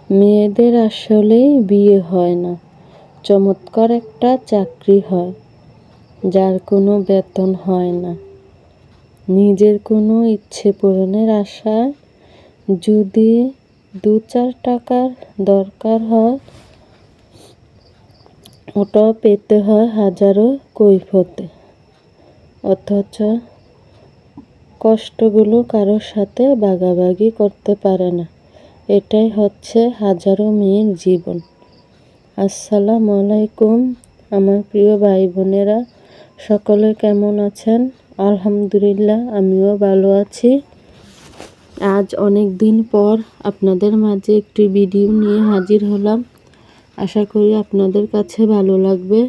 মেয়েদের আসলেই বিয়ে হয় না, চমৎকার একটা চাকরি হয় যার কোনো বেতন হয় না। নিজের কোনো ইচ্ছে পূরণের আশায় যদি 2-4 টাকার দরকার হয়, ওটাও পেতে হয় হাজারো কৈফিয়তে। অথচ কষ্টগুলো কারোর সাথে ভাগাভাগি করতে পারে না। এটাই হচ্ছে হাজারো মেয়ের জীবন। আসসালামু আলাইকুম আমার প্রিয় ভাই বোনেরা, সকলে কেমন আছেন? আলহামদুলিল্লাহ, আমিও ভালো আছি। আজ অনেক দিন পর আপনাদের মাঝে একটি ভিডিও নিয়ে হাজির হলাম। আশা করি আপনাদের কাছে ভালো লাগবে।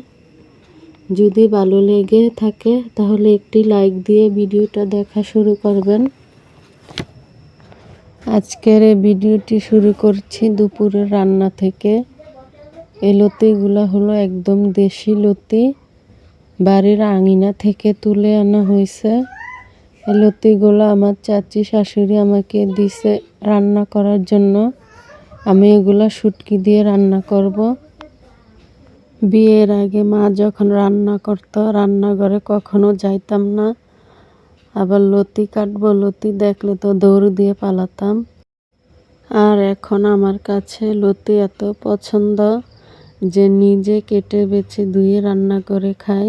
যদি ভালো লেগে থাকে তাহলে একটি লাইক দিয়ে ভিডিওটা দেখা শুরু করবেন। আজকের এই ভিডিওটি শুরু করছি দুপুরের রান্না থেকে। এই লতিগুলো হলো একদম দেশি লতি, বাড়ির আঙিনা থেকে তুলে আনা হয়েছে। এই লতিগুলো আমার চাচি শাশুড়ি আমাকে দিছে রান্না করার জন্য। আমি এগুলা শুটকি দিয়ে রান্না করব। বিয়ের আগে মা যখন রান্না করতো, রান্নাঘরে কখনো যাইতাম না। আবার লতি কাটবো, লতি দেখলে তো দৌড় দিয়ে পালাতাম। আর এখন আমার কাছে লতি এত পছন্দ যে নিজে কেটে বেছে ধুয়ে রান্না করে খাই।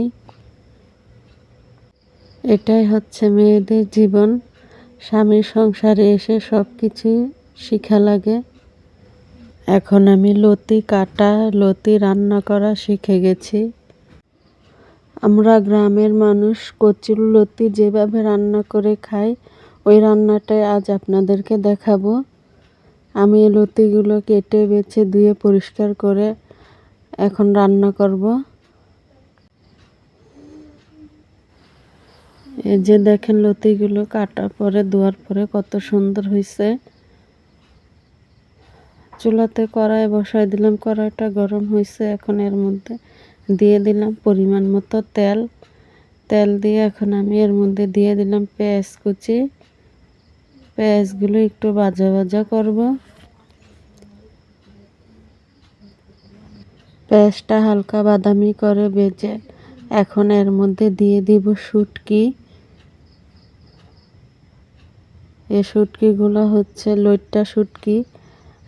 এটাই হচ্ছে মেয়েদের জীবন। স্বামীর সংসারে এসে সব কিছু শিখা লাগে। এখন আমি লতি কাটা, লতি রান্না করা শিখে গেছি। আমরা গ্রামের মানুষ কচুর লতি যেভাবে রান্না করে খাই, ওই রান্নাটাই আজ আপনাদেরকে দেখাবো। আমি এই লতিগুলো কেটে বেছে ধুয়ে পরিষ্কার করে এখন রান্না করব। এই যে দেখেন, লতিগুলো কাটার পরে ধোয়ার পরে কত সুন্দর হয়েছে। চুলাতে কড়াই বসাই দিলাম, কড়াইটা গরম হয়েছে। এখন এর মধ্যে দিয়ে দিলাম পরিমাণ মতো তেল। তেল দিয়ে এখন আমি এর মধ্যে দিয়ে দিলাম পেঁয়াজ কুচি। পেঁয়াজগুলো একটু ভাজা ভাজা করব। পেঁয়াজটা হালকা বাদামি করে ভেজে এখন এর মধ্যে দিয়ে দিব শুটকি। এই শুটকিগুলো হচ্ছে লইট্টা শুটকি।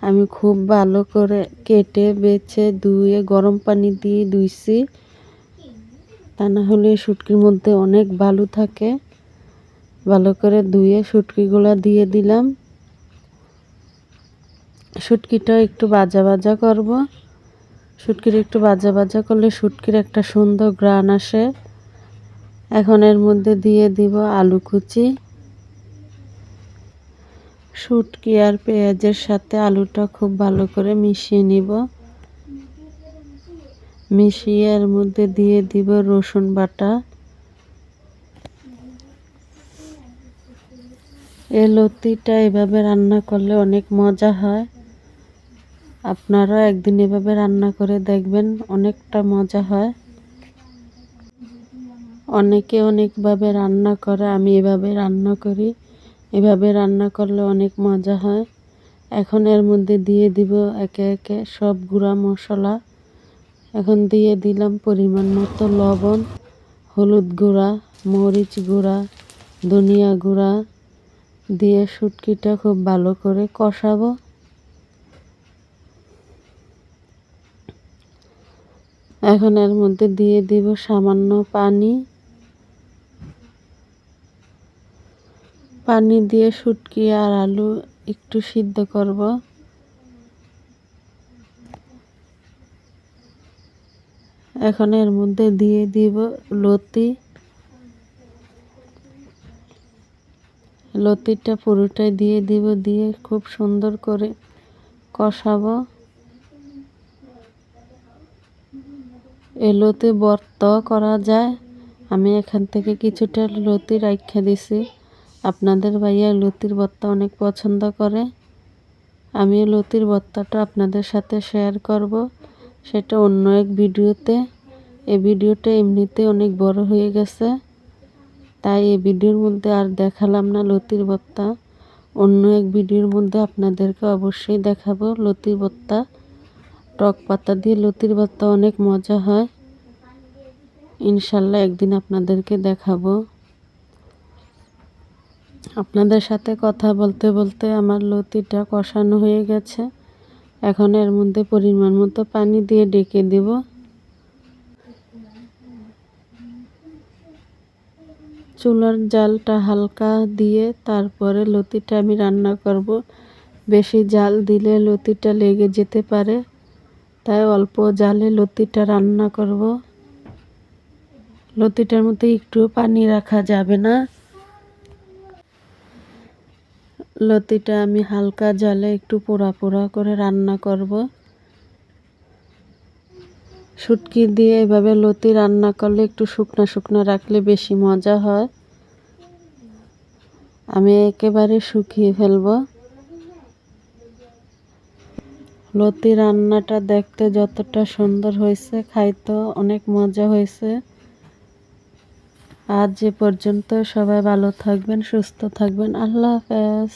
আমি খুব ভালো করে কেটে বেছে ধুয়ে গরম পানি দিয়ে ধুইছি, তা না হলে শুটকির মধ্যে অনেক বালু থাকে। ভালো করে ধুয়ে শুটকিগুলো দিয়ে দিলাম। শুটকিটা একটু ভাজা ভাজা করব। শুটকির একটু ভাজা ভাজা করলে শুটকির একটা সুন্দর ঘ্রাণ আসে। এখন এর মধ্যে দিয়ে দিব আলু কুচি। শুটকি আর পেঁয়াজের সাথে আলুটা খুব ভালো করে মিশিয়ে নিব। মিশিয়ে এর মধ্যে দিয়ে দিব রসুন বাটা। এই লতিটা এভাবে রান্না করলে অনেক মজা হয়। আপনারা একদিন এভাবে রান্না করে দেখবেন, অনেকটা মজা হয়। অনেকে অনেকভাবে রান্না করে, আমি এভাবে রান্না করি। এভাবে রান্না করলে অনেক মজা হয়। এখন এর মধ্যে দিয়ে দিব একে একে সব গুঁড়া মশলা। এখন দিয়ে দিলাম পরিমাণ মতো লবণ, হলুদ গুঁড়া, মরিচ গুঁড়া, ধনিয়া গুঁড়া দিয়ে শুটকিটা খুব ভালো করে কষাবো। এখন এর মধ্যে দিয়ে দিব সামান্য পানি। পানি দিয়ে শুটকি আর আলু একটু সিদ্ধ করব। এখন এর মধ্যে দিয়ে দিব লতি। লতিটা পুরোটাই দিয়ে দিব, দিয়ে খুব সুন্দর করে কষাবো। এই লতি ভর্ত করা যায়। আমি এখান থেকে কিছুটা লতি রাইখা দিছি। আপনাদের ভাইয়া লতির ভর্তা অনেক পছন্দ করে। আমি লতির ভর্তাটা আপনাদের সাথে শেয়ার করব, সেটা অন্য এক ভিডিওতে। এই ভিডিওটা এমনিতে অনেক বড় হয়ে গেছে, তাই এই ভিডিওর মধ্যে আর দেখালাম না লতির ভর্তা। অন্য এক ভিডিওর মধ্যে আপনাদেরকে অবশ্যই দেখাবো লতির ভর্তা। টক পাতা দিয়ে লতির ভর্তা অনেক মজা হয়। ইনশাল্লাহ একদিন আপনাদেরকে দেখাবো। আপনাদের সাথে কথা বলতে বলতে আমার লতিটা কষানো হয়ে গেছে। এখন এর মধ্যে পরিমাণ মতো পানি দিয়ে ঢেকে দেব। চুলার জালটা হালকা দিয়ে তারপরে লতিটা আমি রান্না করব। বেশি জাল দিলে লতিটা লেগে যেতে পারে, তাই অল্প জালে লতিটা রান্না করব। লতিটার মধ্যে একটু পানি রাখা যাবে না। লতিটা আমি হালকা জালে একটু পোড়া পোড়া করে রান্না করব। শুটকি দিয়ে এভাবে লতি রান্না করলে একটু শুকনো শুকনো রাখলে বেশি মজা হয়। আমি একেবারে শুকিয়ে ফেলব। লতি রান্নাটা দেখতে যতটা সুন্দর হয়েছে, খাইতেও অনেক মজা হয়েছে। আজ এ পর্যন্ত, সবাই ভালো থাকবেন, সুস্থ থাকবেন। আল্লাহ হাফেজ।